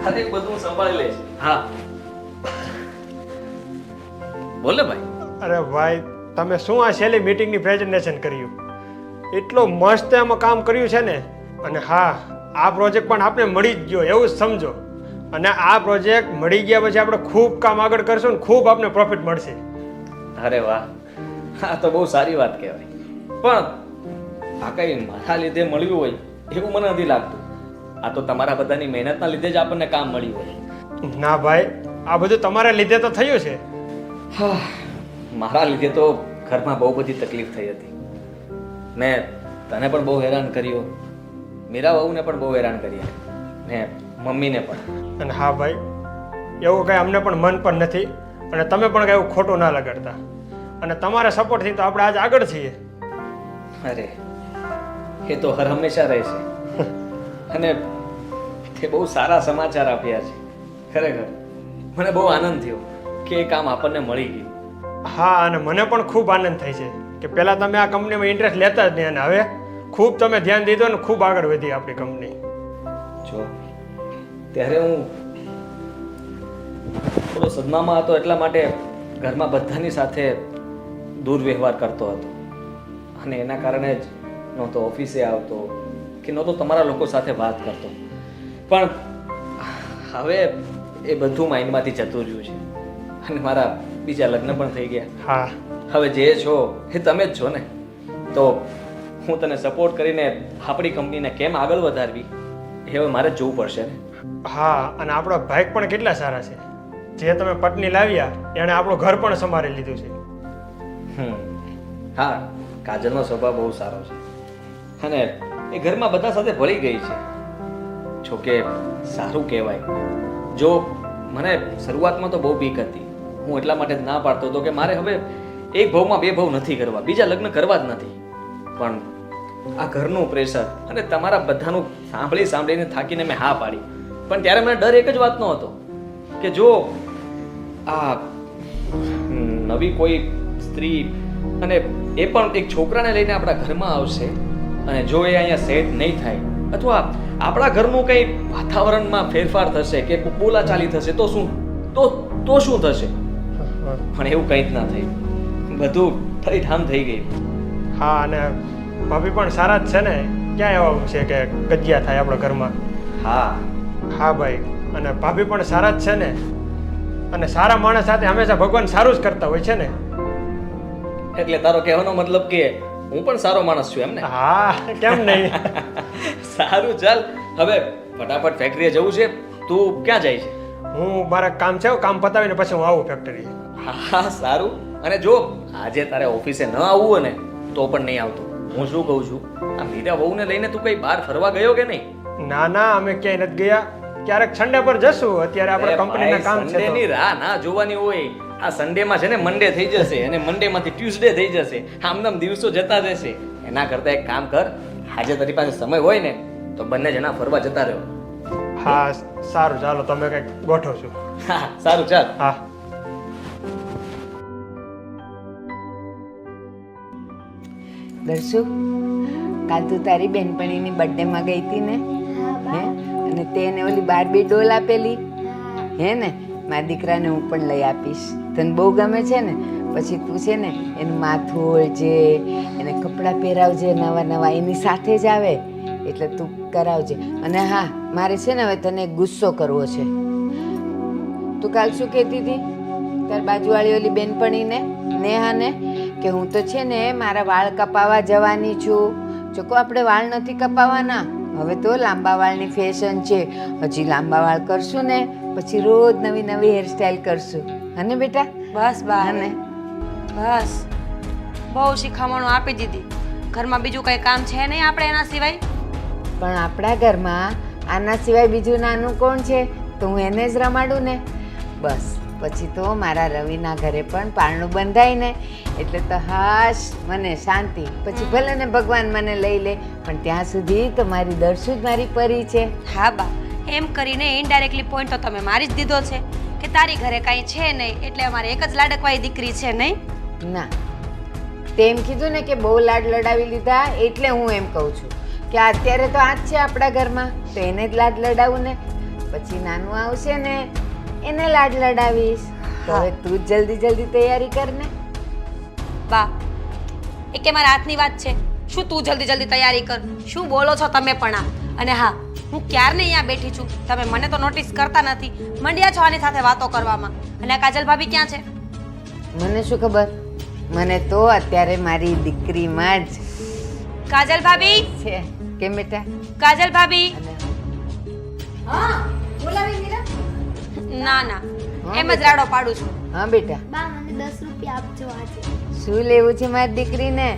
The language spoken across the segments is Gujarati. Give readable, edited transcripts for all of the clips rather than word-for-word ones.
અરે એ બધું સંભાળી લઈશ. હા બોલે ભાઈ. અરે ભાઈ, તમે શું આ છેલ્લી મીટિંગની પ્રેઝન્ટેશન કર્યું? એટલો મસ્ત એમાં કામ કર્યું છે ને. અને હા, આ પ્રોજેક્ટ પણ આપણે મળી જ ગયો એવું જ સમજો. અને આ પ્રોજેક્ટ મળી ગયા પછી આપણે ખૂબ કામ આગળ કરશું ને ખૂબ આપણે પ્રોફિટ મળશે. અરે વાહ, આ તો બહુ સારી વાત કહેવાય. પણ આ કઈ મારા લીધે મળ્યું હોય એવું મને નથી લાગતું. આ તો તમારા બધાની મહેનતના લીધે જ આપણને કામ મળ્યું હોય. ના ભાઈ, આ બધું તમારા લીધે તો થયું છે. હા, મારા લીધે તો ઘરમાં બહુ બધી તકલીફ થઈ હતી. મેં તને પણ બહુ હેરાન કર્યો, મીરા વહુને પણ બહુ હેરાન કર્યા, ને મમ્મીને પણ. અને હા ભાઈ, એવું કંઈ અમને પણ મન પણ નથી. અને તમે પણ કંઈ એવું ખોટું ના લગાડતા. અને તમારા સપોર્ટથી તો આપણે આજ આગળ છીએ. અરે એ તો હર હંમેશા રહેશે. અને તે બહુ સારા સમાચાર આપ્યા છે. ખરેખર મને બહુ આનંદ થયો કે એ કામ આપણને મળી ગયું. હા, અને મને પણ ખૂબ આનંદ થાય છે કે પહેલાં તમે આ કંપનીમાં ઇન્ટરેસ્ટ લેતા જ નહીં, અને હવે ખૂબ તમે ધ્યાન દીધું અને ખૂબ આગળ વધી આપણી કંપની. જો ત્યારે હું થોડો સદમામાં હતો, એટલા માટે ઘરમાં બધાની સાથે દુર્વ્યવહાર કરતો હતો. અને એના કારણે જ નહોતો ઓફિસે આવતો કે નહોતો તમારા લોકો સાથે વાત કરતો. પણ હવે એ બધું માઇન્ડમાંથી જતું રહ્યું છે. અને મારા બીજા લગ્ન પણ થઈ ગયા. હા, હવે જે છો એ તમે જ છો ને. તો હું તને સપોર્ટ કરીને આપણી કંપનીને કેમ આગળ વધારવી એ હવે મારે જ જોવું પડશે ને. હા, અને આપણો ભાઈ પણ કેટલા સારા છે. જે તમે પત્ની લાવ્યા એણે આપણું ઘર પણ સંભાળી લીધું છે. હા, કાજલનો સ્વભાવ બહુ સારો છે અને એ ઘરમાં બધા સાથે ભળી ગઈ છે. જોકે સારું કહેવાય. જો મને શરૂઆતમાં તો બહુ બીક હતી. હું એટલા માટે જ ના પાડતો હતો કે મારે હવે એક ભાવમાં બે ભાવ નથી કરવા, બીજા લગ્ન કરવા જ નથી. પણ આ ઘરનું પ્રેશર અને તમારા બધાનું સાંભળીને થાકીને મેં હા પાડી. પણ ત્યારે મને ડર એક જ વાતનો હતો કે જો આ નવી કોઈ સ્ત્રી અને એ પણ એક છોકરાને લઈને આપણા ઘરમાં આવશે અને જો એ અહીંયા સેટ નહીં થાય અથવા આપણા ઘરનું કંઈ વાતાવરણમાં ફેરફાર થશે કે બોલાચાલી થશે તો શું તો શું થશે? પણ એવું કંઈ જ ના થયું. બધું ઠરીઠામ થઈ ગયું. હા, અને ભાભી પણ સારા જ છે ને. ક્યાં એવા છે કે કજિયા થાય આપણા ઘરમાં? હા હા ભાઈ, અને ભાભી પણ સારા જ છે ને. અને સારા માણસ સાથે હંમેશા ભગવાન સારું જ કરતા હોય છે ને. એટલે તારો કહેવાનો મતલબ કે હું પણ સારો માણસ છું એમ ને? હા, કેમ નહીં. સારું, ચાલ હવે ફટાફટ ફેક્ટરીએ જવું છે. તું ક્યાં જાય છે? હું મારા કામ છે, કામ પતાવીને પછી હું આવું ફેક્ટરી. હા સારું. અને જો આજે તારે ઓફિસે ન આવવું હોય ને તો પણ નહીં આવતો. હું શું કહું છું, આ મીરા વહુને લઈને તું કઈ બહાર ફરવા ગયો કે નહીં? ના ના, અમે ક્યાંય નથી ગયા. ક્યારેક સન્ડે પર જશું. અત્યારે આપણે કંપનીના કામ છે. સન્ડેની રાહ ના જોવાની હોય. આ સન્ડેમાં છે ને મંડે થઈ જશે અને મંડેમાંથી ટ્યુઝડે થઈ જશે. આમ દિવસો જતા રહેશે. એના કરતા એક કામ કર, આજે તારી પાસે સમય હોય ને તો બંને જણા ફરવા જતા રહ્યો. હા સારું, ચાલો તમે કંઈક ગોઠવો છો. હા સારું, ચાલ. હા. દર્શુ, કાલ તું તારી બેનપણીની બર્થડેમાં ગઈ હતી ને? હે? અને તેને ઓલી બાર્બી ડોલ આપેલી હે ને? મારા દીકરાને હું પણ લઈ આપીશ. તને બહુ ગમે છે ને? પછી તું છે ને એનું માથું ઓળજે, એને કપડાં પહેરાવજે નવા નવા, એની સાથે જ આવે એટલે તું કરાવજે. અને હા, મારે છે ને હવે તને ગુસ્સો કરવો છે. તું કાલ શું કહેતી હતી તાર બાજુવાળી ઓલી બેનપણીને નેહાને કે હું તો છે ને મારા વાળ કપાવવા જવાની છું. ચોખ્ખો આપણે વાળ નથી કપાવવાના, હવે તો લાંબા વાળની ફેશન છે. હજી લાંબા વાળ કરશું ને પછી રોજ નવી નવી હેરસ્ટાઈલ કરશું. હને બેટા? બસ બા, હને? બસ બહુ શિખામણો આપી દીધી. ઘરમાં બીજું કઈ કામ છે નહીં આપણે એના સિવાય? પણ આપણા ઘરમાં આના સિવાય બીજું નાનું કોણ છે? તો હું એને જ રમાડું ને. બસ પછી તો મારા રવિના ઘરે પણ પારણું બંધાય ને એટલે તો હાશ મને શાંતિ. પછી ભલે ને ભગવાન મને લઈ લે, પણ ત્યાં સુધી તો મારી દર્શુ જ મારી પરી છે. હા બા, એમ કરીને ઇનડાયરેક્ટલી પોઈન્ટ તો તમે મારી જ દીધો છે કે તારી ઘરે કાંઈ છે નહીં એટલે અમારે એક જ લાડકવાળી દીકરી છે નહીં? ના, તેમ કીધું ને કે બહુ લાડ લડાવી લીધા એટલે હું એમ કહું છું કે અત્યારે તો આ જ છે આપણા ઘરમાં, તો એને જ લાડ લડાવું ને. પછી નાનું આવશે ને એને લાડ લડાવીશ. તો હવે તું જ જલ્દી તૈયારી કર ને. બા એ કે મારા હાથની વાત છે. શું તું જલ્દી તૈયારી કર? શું બોલો છો તમે પણ આ? અને હા, હું ક્યારની અહીંયા બેઠી છું, તમે મને તો નોટિસ કરતા નથી, મંડ્યા છો આની સાથે વાતો કરવામાં. અને આ કાજલ ભાભી ક્યાં છે? મને શું ખબર, મને તો અત્યારે મારી દીકરીમાં જ કાજલ ભાભી, છે. કેમ બેટા? કાજલ ભાભી. હા બોલાવી મીરા. ના ના, એમ જ રાડો પાડું છું. હા બેટા. બા મને 10 રૂપિયા આપજો આજે. શું લેવું છે મારી દીકરીને?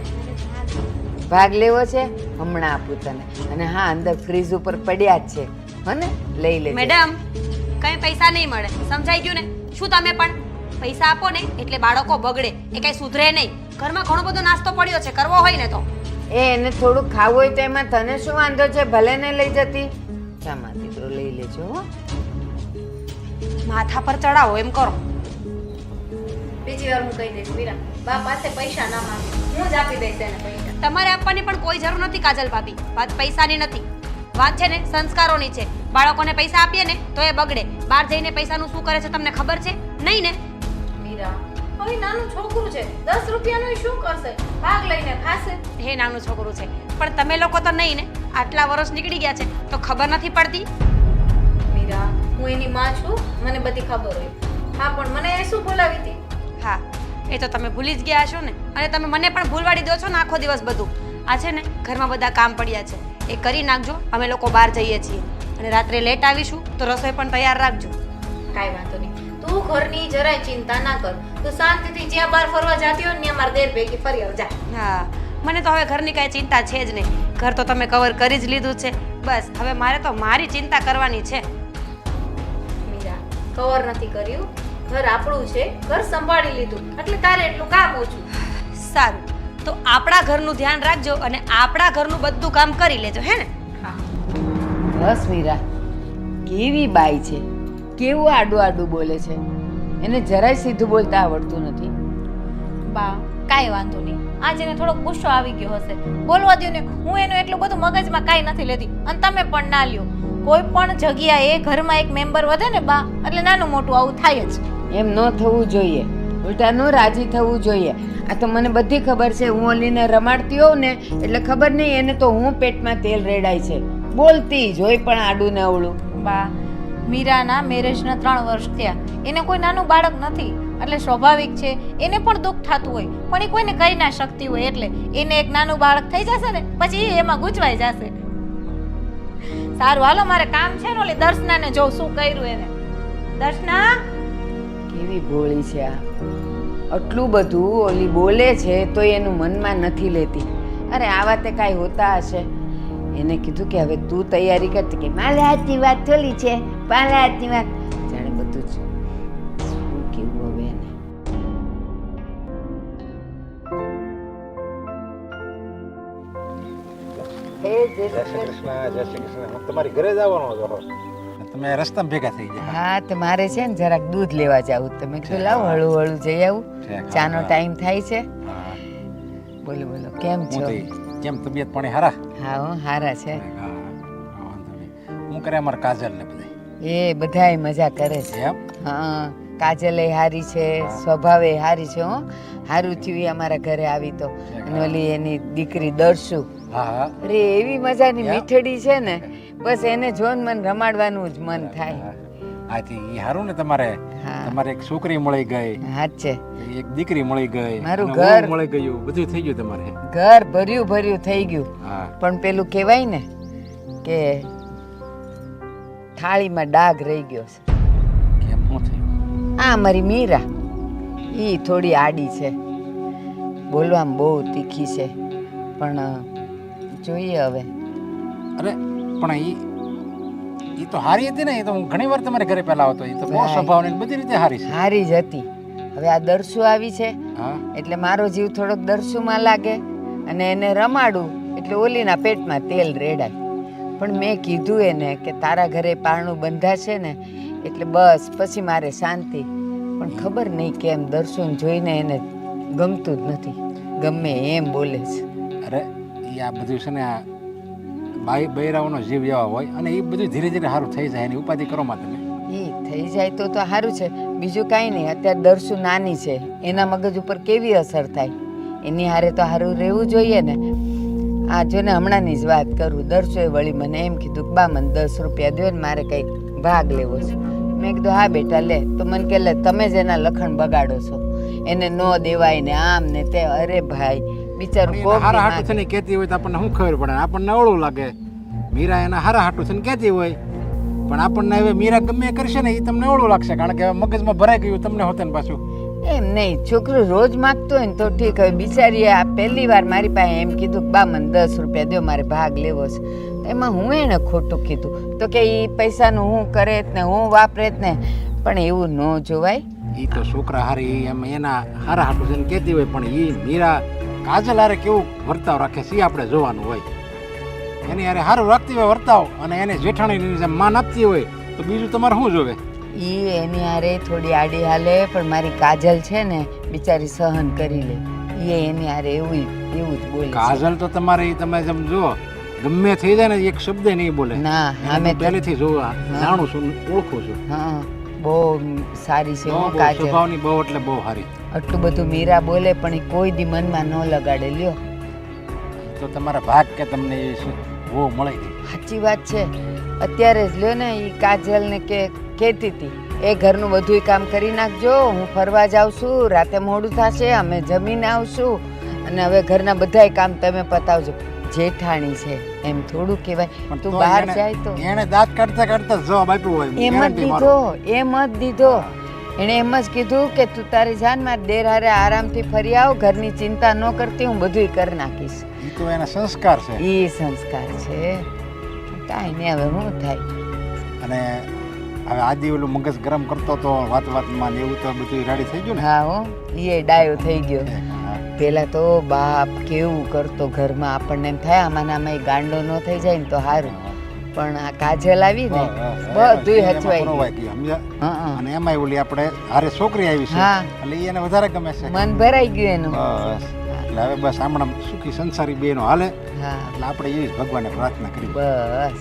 ભાગ લેવો છે? હમણાં આપું તને. અને હા, અંદર ફ્રીજ ઉપર પડ્યા જ છે, હો ને, લઈ લેજે. મેડમ, કઈ પૈસા નહીં મળે, સમજાઈ ગયું ને? શું તમે પણ પૈસા આપો ને એટલે બાળકો બગડે, એ કઈ સુધરે નહીં. ઘરમાં ઘણો બધો નાસ્તો પડ્યો છે, કરવો હોય ને તો. એને થોડું ખાવું હોય તો એમાં તને શું વાંધો છે? ભલે ને લઈ જતી. ચામાં દીકરો લઈ લેજો હો. માથા પર ચડાવો એમ કરો. બીજી વાર હું કહી દઈશ મીરા, બા પાસે પૈસા ના માંગે, હું જ આપી દઈશ એને પૈસા. તમારે આપવાની પણ કોઈ જરૂર નથી કાજલ ભાભી. વાત પૈસાની નથી, વાત છે ને સંસ્કારોની છે. બાળકોને પૈસા આપીએ ને તો એ બગડે. બહાર જઈને પૈસાનું શું કરે છે તમને ખબર છે? નહીં ને? મીરા, હવે નાનું છોકરું છે, 10 રૂપિયાનું શું કરશે? ભાગ લઈને ખાશે. હે નાનું છોકરું છે, પણ તમે લોકો તો નહીં ને. આટલા વર્ષ નીકળી ગયા છે તો ખબર નથી પડતી. મીરા, હું એની માં છું, મને બધી ખબર હોય. હા, પણ મને એ શું બોલાવી હતી? હા, એ તો તમે ભૂલી જ ગયા છો ને. અને તમે મને પણ ભૂલવાડી દો છો ને આખો દિવસ બધું. આ છે ને ઘરમાં બધા કામ પડ્યા છે, એ કરી નાખજો. અમે લોકો બહાર જઈએ છીએ અને રાત્રે લેટ આવીશું તો રસોઈ પણ તૈયાર રાખજો. કાંઈ વાંધો નહીં, તું ઘરની જરાય ચિંતા ના કર. તું શાંતિથી જ્યાં બહાર ફરવા જતી હોય ને ત્યાં મારા દેર ભેગી ફરી આવજા. હા, મને તો હવે ઘરની કાંઈ ચિંતા છે જ નહીં. ઘર તો તમે કવર કરી જ લીધું છે. બસ હવે મારે તો મારી ચિંતા કરવાની છે. મીરા, કવર નથી કર્યું, ઘર આપણું છે, ઘર સંભાળી લીધું, એટલે તારે એટલું કામ ઓછું. સારું, તો આપણા ઘરનું ધ્યાન રાખજો અને આપણા ઘરનું બધું કામ કરી લેજો, હે ને? હા. બસ મીરા, કેવી બાઈ છે, કેવું આડું બોલે છે. એને જરાય સીધું બોલતા આવડતું નથી. બા, કાંઈ વાંધો નહીં, આજે એને થોડોક ગુસ્સો આવી ગયો હશે, બોલવા દો ને. હું એનું એટલું બધું મગજમાં કાંઈ નથી લેતી, અને તમે પણ ના લ્યો. કોઈ પણ જગ્યાએ ઘરમાં એક મેમ્બર વધે ને બા, એટલે નાનું મોટું આવું થાય જ. એમ ન થવું જોઈએ, ઉલટા નો રાજી થવું જોઈએ. આ તો મને બધી ખબર છે. હું ઓલીને રમાડતી હોઉં ને એટલે ખબર નહીં એને તો હું પેટમાં તેલ રેડાય છે. બોલતી જ હોય પણ આડું ને અવળું. બા, મીરાના મેરેજના 3 વર્ષ થયા, એને કોઈ નાનું બાળક નથી, એટલે સ્વાભાવિક છે એને પણ દુઃખ થતું હોય, પણ એ કોઈને કહી ના શકતી હોય. એટલે એને એક નાનું બાળક થઈ જશે ને પછી એ એમાં ગૂંચવાઈ જશે. સારું, હાલો, મારે કામ છે ને. ઓલી દર્શનાને જોઉં શું કર્યું એને. દર્શના, કેવી ભોળી છે આ. આટલું બધું ઓલી બોલે છે તો એનું મનમાં નથી લેતી. અરે આ વાતે કાંઈ હોતા હશે. એને કીધું કે હવે તું તૈયારી કરતી, કે મારે હાથની વાત થોડી છે, મારે હાથની વાત. જાણે બધું જ શું કેવું હવે એને. હે જય જય શ્રી શ્રી કૃષ્ણ, જય શ્રી કૃષ્ણ. હું તમારી ઘરે જ આવવાનો હતો. તમે રસ્તામાં ભેગા થઈ ગયા. હા, તો મારે છે ને જરાક દૂધ લેવા જાવું. તમે કીધું લાવ હળું જઈ આવું. ચાનો ટાઈમ થાય છે. હા. બોલો બોલો, કેમ છો? હું તો કેમ તબિયત પાણી હારા? હા હો, હારા છે. હા, વાંધો નહીં. હું કરે અમારા કાજલ ને બધા? એ બધાય મજા કરે છે. એમ? હા, કાજલે હારી છે, સ્વભાવે હારી છે. હો, હારું થયું એ અમારા ઘરે આવી તો. અને ઓલી એની દીકરી દર્શુ, હા હા. અરે એવી મજાની મીઠડી છે ને, બસ એને જોઈને મને રમાડવાનું જ મન થાય. આથી ઈ હારું ને તમારે. હા. તમારે એક છોકરી મળી ગઈ, હાથ છે. એક દીકરી મળી ગઈ, મારું અને ઘર વહુ મળી ગયું, બધું થઈ ગયું તમારે. ઘર ભર્યું થઈ ગયું. હા. પણ પેલું કહેવાય ને કે થાળીમાં ડાઘ રહી ગયો છે. કેમ શું થયું? આ અમારી મીરા, ઈ થોડી આડી છે, બોલવામાં બહુ તીખી છે, પણ જોઈએ હવે. અરે પણ ઈ તો હારી હતી ને. એ તો હું ઘણી વાર તમારે ઘરે પહેલા આવતો. એ તો બહુ સ્વભાવ ને બધી રીતે હારી છે. હારી જ હતી. હવે આ દર્શુ આવી છે હા. એટલે મારો જીવ થોડોક દર્શુમાં લાગે, અને એને રમાડું એટલે ઓલીના પેટમાં તેલ રેડાય. પણ મેં કીધું એને કે તારા ઘરે પારણું બંધાશે ને એટલે બસ પછી મારે શાંતિ. પણ ખબર નહીં કેમ દર્શુને જોઈને એને ગમતું જ નથી, ગમે એમ બોલે છે. અરે એ આ બધું છે ને, આ ભાઈ બૈરાઓનો જીવ એવા હોય અને એ બધું ધીરે ધીરે સારું થઈ જાય એની ઉપાધિ કરો માં તમે. એ થઈ જાય તો સારું છે, બીજું કાંઈ નહીં. અત્યારે દર્શુ નાની છે, એના મગજ ઉપર કેવી અસર થાય, એની હારે તો સારું રહેવું જોઈએ ને. આ જો ને હમણાંની જ વાત કરું, દર્શુએ વળી મને એમ કીધું કે બા મને 10 રૂપિયા દો ને મારે કંઈક ભાગ લેવો છે. મેં કીધું હા બેટા લે. તો મને કે લે તમે જ એના લખણ બગાડો છો, એને ન દેવાય ને આમ ને તે. અરે ભાઈ બિચારું કોક હારા હાટું છે ને કહેતી હોય તો આપણને શું ખબર પડે, આપણને અવળું લાગે. મીરા એના હારા હાટું છે ને કહેતી હોય, પણ આપણને હવે મીરા ગમે એ કરશે ને એ તમને અવળું લાગશે, કારણ કે હવે મગજમાં ભરાઈ ગયું તમને હોતે ને પાછું. એમ નહીં, છોકરું રોજ માગતો હોય ને તો ઠીક. હવે બિચારીએ આ પહેલી વાર મારી પાસે એમ કીધું કે બા મને 10 રૂપિયા દો મારે ભાગ લેવો છે. એમાં હું એને ખોટું કીધું તો કે એ પૈસાનું હું કરે ને હું વાપરે ને, પણ એવું ન જોવાય. એ તો છોકરા હારી એમ એના હારા હાટું છે ને કહેતી હોય, પણ એ મીરા કાજલ હારે કેવું વર્તાવ રાખે છે એ આપણે જોવાનું હોય. એની હારે સારું રાખતી હોય વર્તાવ, અને એને જેઠાણીની જેમ માન આપતી હોય તો બીજું તમારે શું જોવે. એ એની હારે થોડી આડી હાલે, પણ મારી કાજલ છે ને બિચારી સહન કરી લે. એ એની હારે એવું જ બોલે છે. કાજલ તો તમારે ઈ તમે જેમ જુઓ ગમે થઈ જાય ને એક શબ્દ નહીં બોલે. ના અમે પહેલેથી જોવા જાણું છું, ઓળખું છું. હા બહુ સારી છે હો બહુ કાજલ. સ્વભાવની બહુ એટલે બહુ સારી. આટલું બધું મીરા બોલે પણ એ કોઈ દી મનમાં ન લગાડે લ્યો. તો તમારા ભાગ કે તમને એ શું બહુ મળે છે. સાચી વાત છે. અત્યારે જ લ્યો ને એ કાજલને કહેતી હતી એ ઘરનું બધું કામ કરી નાખજો, હું ફરવા જાઉં છું, રાતે મોડું થશે, અમે જમીને આવશું, અને હવે ઘરના બધાય કામ તમે પતાવજો. જેઠાણી છે એમ થોડું કહેવાય. તું બહાર જાય તો એને દાંત કાઢતા કાઢતા જવાબ આપ્યો હોય. એમ જ દીધો, એમ જ દીધો. એણે એમ જ કીધું કે તું તારી જાન માર દેર હારે આરામથી ફરી આવ, ઘરની ચિંતા ન કરતી, હું બધુંય કરી નાખીશ. એ તો એના સંસ્કાર છે. એ સંસ્કાર છે, કાંઈ નહીં હવે શું થાય. અને હવે આદિ ઓલું મગજ ગરમ કરતો તો વાત વાતમાં ને એવું તો બધું રેડી થઈ ગયું ને. હા હો, એ ડાયો થઈ ગયો. હા. પેલા તો બાપ કેવું કરતો ઘરમાં, આપણને એમ થાય આમાં આમાં એ ગાંડો ન થઈ જાય ને તો સારું. પણ આ કાજલ આવી ને બધુંય હચવાઈ ગયું. હા અને એમાં ઓલી આપણે હારે છોકરી આવી છે હા. એટલે ઈ એને વધારે ગમે છે. મન ભરાઈ ગયું એનું. બસ એટલે હવે બસ હમણાં સુખી સંસારી બેનો હાલે, હા એટલે આપણે એવી જ ભગવાનને પ્રાર્થના કરી. બસ.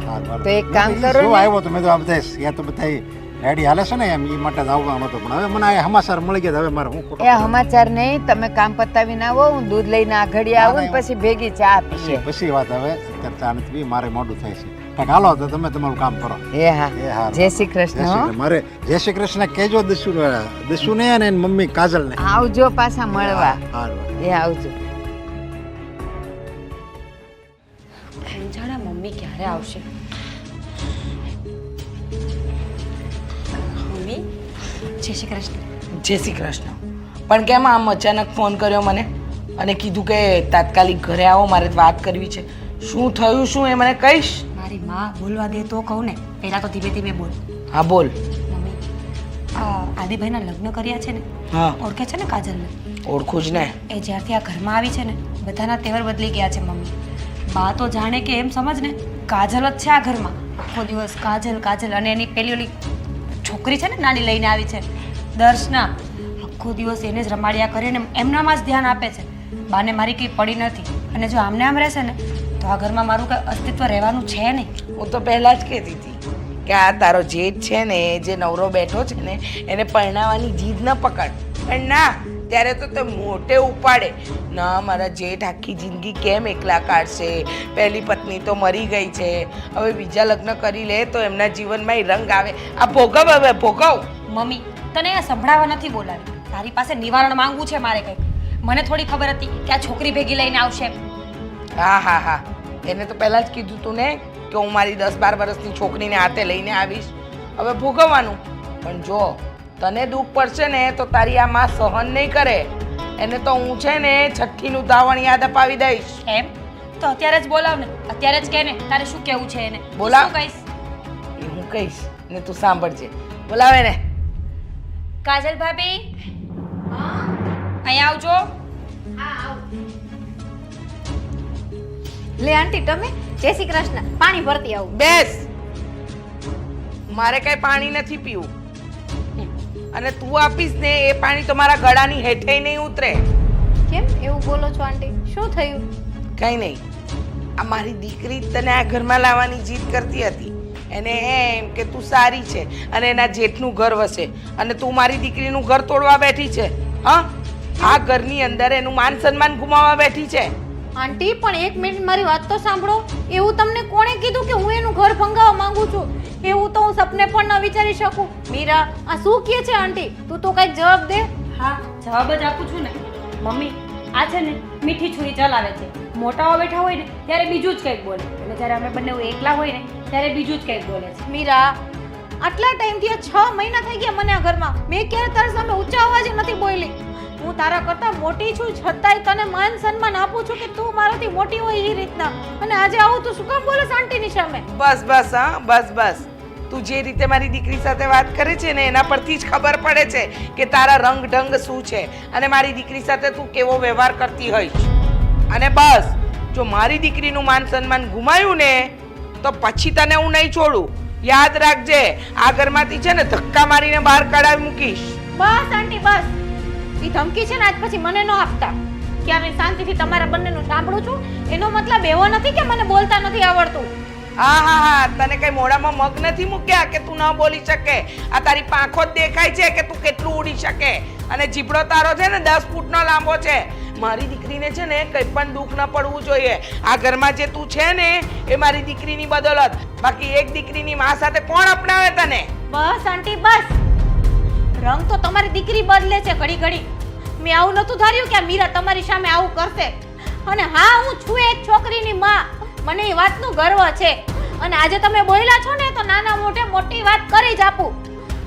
તો તો એક કામ કરો ને. આવ્યો તો મેં તો આ બધા યા તો બધા રેડી હાલે છે ને એમ એ માટે જ આવવાનો હતો, પણ હવે મને આ સમાચાર મળી ગયા. હવે મારે હું એ સમાચાર નહીં, તમે કામ પતાવીને આવો, હું દૂધ લઈને આ ઘડી આવું ને પછી ભેગી ચા પીએ. પછી વાત. હવે અત્યારે ચા નથી પી, મારે મોડું થાય છે. કાંઈક હાલો તો તમે તમારું કામ કરો. એ હા, એ હા. જય શ્રી કૃષ્ણ હો. મારે જય શ્રી કૃષ્ણ કહેજો દસ્યુ ને અને એની મમ્મી કાજલ ને. આવજો પાછા મળવા. હારું. એ આવજો. જાણે મમ્મી ક્યારે આવશે. મમ્મી જય શ્રી કૃષ્ણ. જય શ્રી કૃષ્ણ. પણ કેમ આમ અચાનક ફોન કર્યો મને અને કીધું કે તાત્કાલિક ઘરે આવો, મારે વાત કરવી છે. શું થયું શું એ મને કહીશ? મારી માં બોલવા દે તો કહું ને. પહેલા તો ધીમે ધીમે બોલ. હા બોલ. મમ્મી આ આદિભાઈના લગ્ન કર્યા છે ને, હા ઓળખે છે ને કાજલને? ઓળખું જ ને. એ જ્યારથી આ ઘરમાં આવી છે ને બધાના તેવર બદલી ગયા છે મમ્મી. બા તો જાણે કે એમ સમજ ને કાજલ જ છે આ ઘરમાં. આખો દિવસ કાજલ કાજલ, અને એની પેલી ઓલી છોકરી છે ને નાની લઈને આવી છે દર્શના, આખો દિવસ એને જ રમાડ્યા કરે ને એમનામાં જ ધ્યાન આપે છે. બાને મારી કંઈ પડી નથી, અને જો આમને આમ રહેશે ને તો આ ઘરમાં મારું કંઈ અસ્તિત્વ રહેવાનું છે નહીં. હું તો પહેલાં જ કહેતી હતી કે આ તારો જેઠ છે ને, જે નવરો બેઠો છે ને, એને પરણાવવાની જીદ ન પકડ. પણ ના, ત્યારે તો તે મોટે ઉપાડે ના. મારા જેઠ આખી જિંદગી કેમ એકલા કાઢશે? પહેલી પત્ની તો મરી ગઈ છે, હવે બીજા લગ્ન કરી લે તો એમના જીવનમાં રંગ આવે. આ ભોગવ, હવે ભોગવ. મમ્મી તને આ સંભળાવા નથી બોલાવી, તારી પાસે નિવારણ માંગવું છે મારે કંઈક. મને થોડી ખબર હતી કે આ છોકરી ભેગી લઈને આવશે. હા હા હા, એને તો પહેલાં જ કીધું તું ને કે હું મારી 10-12 વર્ષની છોકરીને હાથે લઈને આવીશ. હવે ભોગવવાનું. પણ જો તને દુઃખ પડશે ને તો તારી આ માં સહન નહીં કરે. એને તો હું છે ને છઠ્ઠીનું ધાવણ યાદ અપાવી દઈશ. એમ તો અત્યારે જ બોલાવ ને, અત્યારે જ કહે ને તારે શું કહેવું છે એને. તું બોલાવ. શું કહીશ? એ હું કહીશ ને તું સાંભળજે. બોલાવે ને. કાજલ ભાભી અહીંયા આવજો. લે આંટી તમે જય શ્રી કૃષ્ણ. પાણી ભરતી આવું. બેસ. મારે કઈ પાણી નથી પીવું, અને તું આપીશ ને એ પાણી તો મારા ગળાની હેઠે નહીં ઉતરે. કેમ એવું બોલો છો આંટી? શું થયું? કઈ નહીં. આ મારી દીકરી તને આ ઘરમાં લાવવાની જીદ કરતી હતી. એને એમ કે તું સારી છે અને એના જેઠનું ઘર વસે અને તું મારી દીકરીનું ઘર તોડવા બેઠી છે. હા, આ ઘરની અંદર એનું માન સન્માન ગુમાવવા બેઠી છે. આંટી પણ એક મિનિટ મારી વાત તો સાંભળો. એવું તમને કોણે કીધું કે હું એનું ઘર ભંગાવવા માંગુ છું? એવું તો હું સપને પણ ન વિચારી શકું. મીરા આ શું કહે છે આંટી? તું તો કઈ જવાબ દે. હા, જવાબ જ આપું છું ને મમ્મી. આ છે ને મીઠી છુરી ચલાવે છે. મોટાઓ બેઠા હોય ને ત્યારે બીજું જ કંઈક બોલે અને જ્યારે અમે બંને એકલા હોય ને ત્યારે બીજું જ કંઈક બોલે છે. મીરા આટલા ટાઈમથી આ 6 મહિના થઈ ગયા મને આ ઘરમાં. મેં ક્યારે તારા સામે ઊંચા અવાજે નથી બોલી. હું તારા કરતા મોટી છું છતાંય તને માન સન્માન આપું છું કે તું મારાથી મોટી હોય એ રીતના. અને આજે આવું તું શું કામ બોલે આંટીની સામે? બસ બસ, હા બસ બસ. તું જે રીતે મારી દીકરી સાથે વાત કરે છે ને એના પરથી જ ખબર પડે છે કે તારા રંગ ઢંગ શું છે અને મારી દીકરી સાથે તું કેવો વ્યવહાર કરતી હોઈશ. અને બસ જો મારી દીકરીનું માન સન્માન ગુમાયું ને તો પછી તને હું નહીં છોડું. યાદ રાખજે, આ ઘરમાંથી છે ને ધક્કા મારીને બહાર કાઢાવી મૂકીશ. બસ આંટી બસ. એ ધમકી છે ને આજ પછી મને ન આપતા. ક્યારે શાંતિથી તમારા બંનેનું સાંભળું છું. એનો મતલબ એવો નથી કે મને બોલતા નથી આવડતું. હા હા હા, તને કઈ મોઢામાં મગ નથી મૂક્યા કે તું ન બોલી શકે? આ તારી પાંખો જ દેખાય છે કે તું કેટલું ઉડી શકે. અને જીભડો તારો છે ને 10 ફૂટનો લાંબો છે. મારી દીકરીને છે ને કંઈ પણ દુઃખ ન પડવું જોઈએ. આ ઘરમાં જે તું છે ને એ મારી દીકરીની બદોલત. બાકી એક દીકરીની માં સાથે કોણ અપનાવે તને? બસ આંટી બસ. રંગ તો તમારી દીકરી બદલે છે ઘડી ઘડી. મેં આવું નતું ધાર્યું કે આ મીરા તમારી સામે આવું કરશે. અને હા, હું છું એક છોકરીની માં. મને એ વાતનું ગર્વ છે. અને આજે તમે બોલ્યા છો ને તો નાના મોટે મોટી વાત કરી જ આપું.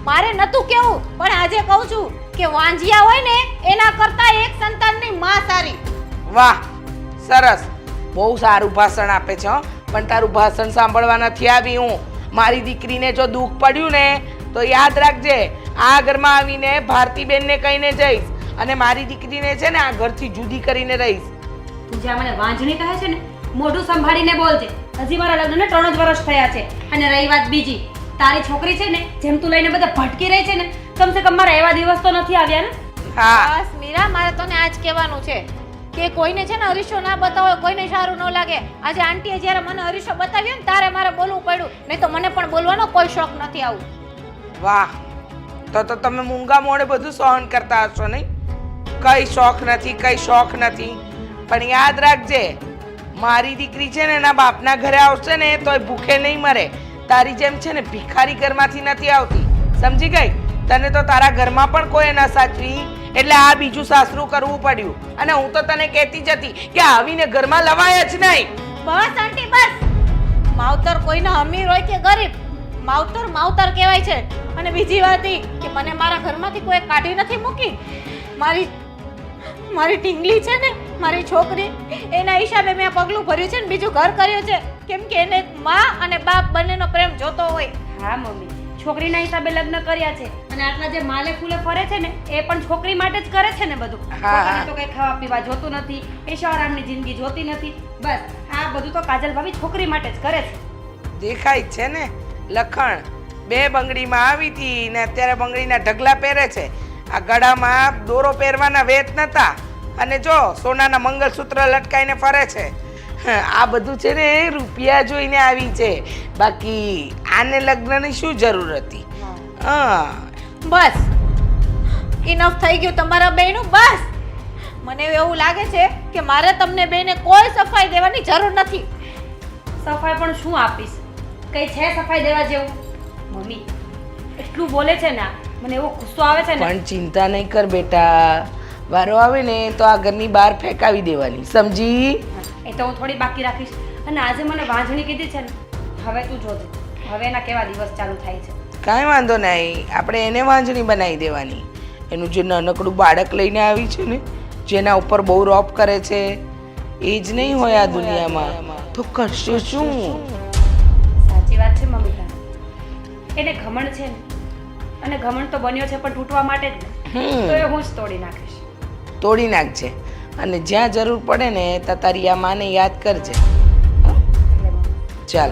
મારે નતું કેવું પણ આજે કહું છું કે વાંજિયા હોય ને એના કરતા એક સંતાનની માં સારી. વાહ, સરસ. બહુ સારું ભાષણ આપે છે હો. પણ તારું ભાષણ સાંભળવા નથી આવી હું. મારી દીકરીને જો દુઃખ પડ્યું ને તો યાદ રાખજે, આ ઘરમાં આવીને ભારતીબેનને કહીને જઈશ અને મારી દીકરીને છે ને આ ઘરથી જુદી કરીને રહીશ. તું જ્યાં મને વાંજણી કહે છે ને મોઢું સંભાળીને બોલજે. હજી મારા લગ્નને 3 જ વર્ષ થયા છે. અને રહી વાત બીજી, તારી છોકરી છે ને જેમ તું લઈને બધા ભટકી રહી છે ને, કમસે કમ મારા એવા દિવસ તો નથી આવ્યા ને. હા, બસ મીરા, મારે તને આજ કહેવાનું છે કે કોઈને છે ને અરીસો ના બતાવો, કોઈને સારું ન લાગે. આજે આંટીએ જ્યારે મને અરીસો બતાવ્યો ને તારે મારે બોલવું પડ્યું. નહીં તો મને પણ બોલવાનો કોઈ શોખ નથી. આવું વાહ. તો તમે મૂંગા મોડે બધું સહન કરતા હશો નહીં? કઈ શોખ નથી, કઈ શોખ નથી. પણ યાદ રાખજે, મારી દીકરી છે ને એના બાપના ઘરે આવશે ને તોય ભૂખે નહીં મરે. તારી જેમ છે ને ભિખારી ઘરમાંથી નથી આવતી. સમજી ગઈ? તને તો તારા ઘરમાં પણ કોઈ ન સાચવી એટલે આ બીજું સાસરું કરવું પડ્યું. અને હું તો તને કહેતી જ હતી કે આવીને ઘરમાં લવાય જ નહીં. બસ આંટી બસ. માવતર કોઈનો અમીર હોય કે ગરીબ, માવતર માવતર કહેવાય છે. અને બીજી વાત એ કે મને મારા ઘરમાંથી કોઈ કાઢી નથી મૂકી. મારી ઢીંગલી છે ને, મારી છોકરી, એના હિસાબે મેં પગલું ભર્યું છે ને બીજું ઘર કર્યું છે. કેમ કે એને માં અને બાપ બંનેનો પ્રેમ જોતો હોય. હા મમ્મી, છોકરીના હિસાબે લગ્ન કર્યા છે અને આટલા જે માલે ફૂલે ફરે છે ને એ પણ છોકરી માટે જ કરે છે ને બધું. છોકરી તો કઈ ખાવા પીવા જોતું નથી, એશોઆરામની જિંદગી જોતી નથી. બસ આ બધું તો કાજલ ભાભી છોકરી માટે જ કરે છે. દેખાય છે ને લખણ. 2 બંગડીમાં આવી હતી ને અત્યારે બંગડીના ઢગલા પહેરે છે. આ ગળામાં દોરો પહેરવાના વેત નતા અને જો સોનાના મંગળસૂત્ર લટકાઈને ફરે છે. આ બધું છે ને રૂપિયા જોઈને આવી છે. બાકી આને લગ્નની શું જરૂર હતી? હા બસ ઇનફ થઈ ગયું તમારા બેયનું. બસ મને એવું લાગે છે કે મારે તમને બેયને કોઈ સફાઈ દેવાની જરૂર નથી. સફાઈ પણ શું આપીશ? કઈ છે સફાઈ દેવા જેવું? મમ્મી એટલું બોલે છે ને, મને એવો ગુસ્સો આવે છે ને. પણ ચિંતા નહીં કર બેટા, વારો આવે ને તો આ ઘરની બહાર ફેંકાવી દેવાની, સમજી? એ તો હું થોડી બાકી રાખીશ. અને આજે મને વાંજણી કીધી છે ને, હવે તું જોજે હવે એના કેવા દિવસ ચાલુ થાય છે. કાંઈ વાંધો નહીં, આપણે એને વાંજણી બનાવી દેવાની. એનું જે નાનકડું બાળક લઈને આવી છે ને, જેના ઉપર બહુ રોપ કરે છે, એ જ નહીં હોય આ દુનિયામાં તો કરશે શું? સાચી વાત છે મમ્મી તારી. એને ઘમંડ છે ને, અને ઘમંડ તો બન્યો છે પણ તૂટવા માટે જ ને. તો એ હું જ તોડી નાખીશ. તોડી નાખજે અને જ્યાં જરૂર પડે ને ત્યાં તારી આ માને યાદ કરજે. ચાલ.